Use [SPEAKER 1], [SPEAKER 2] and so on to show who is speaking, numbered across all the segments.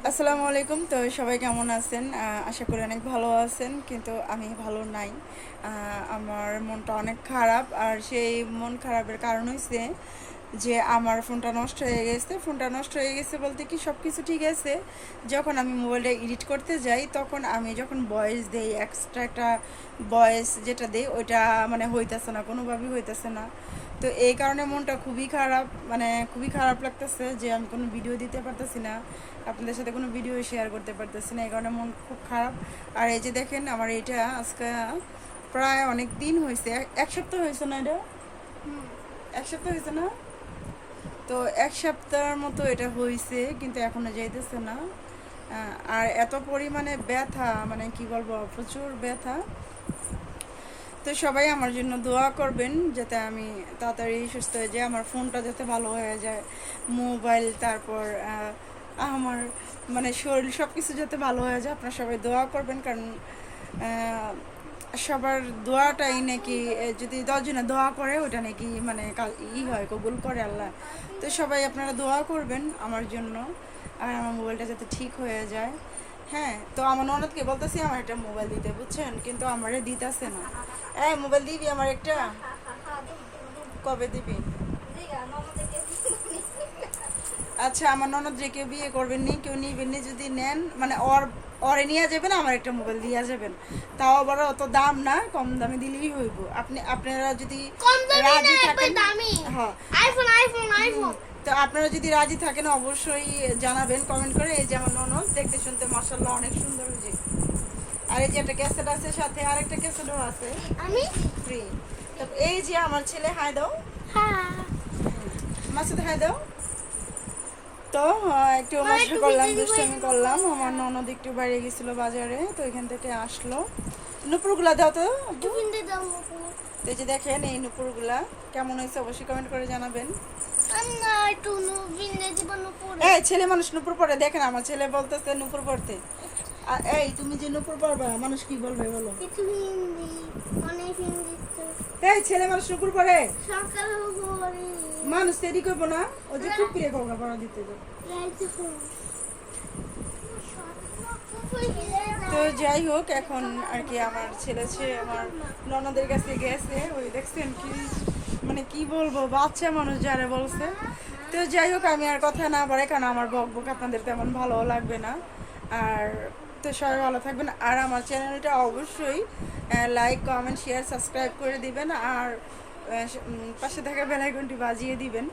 [SPEAKER 1] আসসালামু আলাইকুম। তো সবাই কেমন আছেন? আশা করি অনেক ভালো আছেন, কিন্তু আমি ভালো নাই। আমার মনটা অনেক খারাপ, আর সেই মন খারাপের কারণ হইছে যে আমার ফোনটা নষ্ট হয়ে গেছে। ফোনটা নষ্ট হয়ে গেছে বলতে কি, সব কিছু ঠিক আছে। যখন আমি মোবাইলটা এডিট করতে যাই, তখন আমি যখন ভয়েস দেই, এক্সট্রা একটা ভয়েস যেটা দেই, ওইটা মানে হইতেছে না, কোনোভাবেই হইতেছে না। তো এই কারণে মনটা খুবই খারাপ, মানে খুবই খারাপ লাগতেছে যে আমি কোনো ভিডিও দিতে পারতেছি না, আপনাদের সাথে কোনো ভিডিও শেয়ার করতে পারতেছি না। এই কারণে মন খুব খারাপ। আর এই যে দেখেন, আমার এটা আজকে প্রায় অনেক দিন হয়েছে, এক সপ্তাহ হয়েছে না, এটা এক সপ্তাহ হয়েছে না। তো এক সপ্তাহের মতো এটা হয়েছে, কিন্তু এখনো যাইতেছে না। আর এত পরিমাণে ব্যথা, মানে কি বলবো, প্রচুর ব্যথা। তো সবাই আমার জন্য দোয়া করবেন যাতে আমি তাড়াতাড়ি সুস্থ হয়ে যাই, আমার ফোনটা যাতে ভালো হয়ে যায়, মোবাইল, তারপর আমার মানে শরীর সব কিছু যাতে ভালো হয়ে যায়। আপনারা সবাই দোয়া করবেন, কারণ সবার দোয়াটাই নাকি, যদি 10 জনে দোয়া করে ওটা নাকি মানে হয়, কবুল করে আল্লাহ। তো সবাই আপনারা দোয়া করবেন আমার জন্য, আর আমার মোবাইলটা যাতে ঠিক হয়ে যায়। হ্যাঁ, তো আমার ননদকে বলতেছি আমার একটা মোবাইল দিতে, বুঝছেন, কিন্তু আমারে দিতেছে না। এই মোবাইল দিবি আমার একটা? কবে দিবি? আচ্ছা, আমার ননদ যে কেউ বিয়ে করবেন নি, কেউ নিবেন নি, যদি নেন মানে ওরে নিয়ে যাবেন, আমার একটা মোবাইল দিয়ে যাবেন। তাও আবার অত দাম না, কম দামে দিলেই হইব। আপনারা যদি রাজি থাকেন, হ্যাঁ, তো আপনারা যদি রাজি থাকেন অবশ্যই জানাবেন কমেন্ট করে। এই যে আমার ননদ, দেখতে শুনতে মাশাআল্লাহ অনেক সুন্দর হয়েছে। আর এই যে একটা ক্যাসেট আছে, সাথে আরেকটা ক্যাসেটও আছে, আমি ফ্রি। তো এই যে আমার ছেলে, হাই দাও, মাসুদ, হাই দাও। তো একটু নষ্ট করলাম, দুষ্টামি করলাম। আমার ননদ একটু বাইরে গেছিল বাজারে, তো এখান থেকে আসলো। নুপুরগুলা দাও তো। তো এই যে দেখেন, এই নুপুরগুলা কেমন হয়েছে অবশ্যই কমেন্ট করে জানাবেন। এই ছেলে মানুষ নুপুর পরে, দেখেন আমার ছেলে বলতেছে নুপুর পড়তে। এই তুমি যে নুপুর পরবা, মানুষ কি বলবে বলো? এই ছেলে মানুষ নুপুর পরে, মানুষ দেরি করবো না, ও যে খুব প্রিয় খবর পড়া দিতে যাবে। তো যাই হোক, এখন আর কি আমার ছেলে আমার ননদের কাছে গেছে, ওই দেখছেন কি মানে কি বলবো, বাচ্চা মানুষ যারা বলছে। তো যাই হোক, আমি আর কথা না বাড়াই, কারণ আমার বক বক আপনাদের তেমন ভালো লাগবে না। আর তো সবাই ভালো থাকবেন, আর আমার চ্যানেলটা অবশ্যই লাইক, কমেন্ট, শেয়ার, সাবস্ক্রাইব করে দিবেন, আর পাশে থাকা বেল আইকনটি বাজিয়ে দিবেন।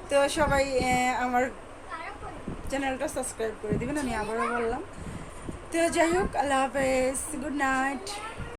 [SPEAKER 1] তো সবাই আমার চ্যানেলটা সাবস্ক্রাইব করে দিবেন, আমি আবারও বললাম। তো যাই হোক, আল্লাহ হাফেজ, গুড নাইট।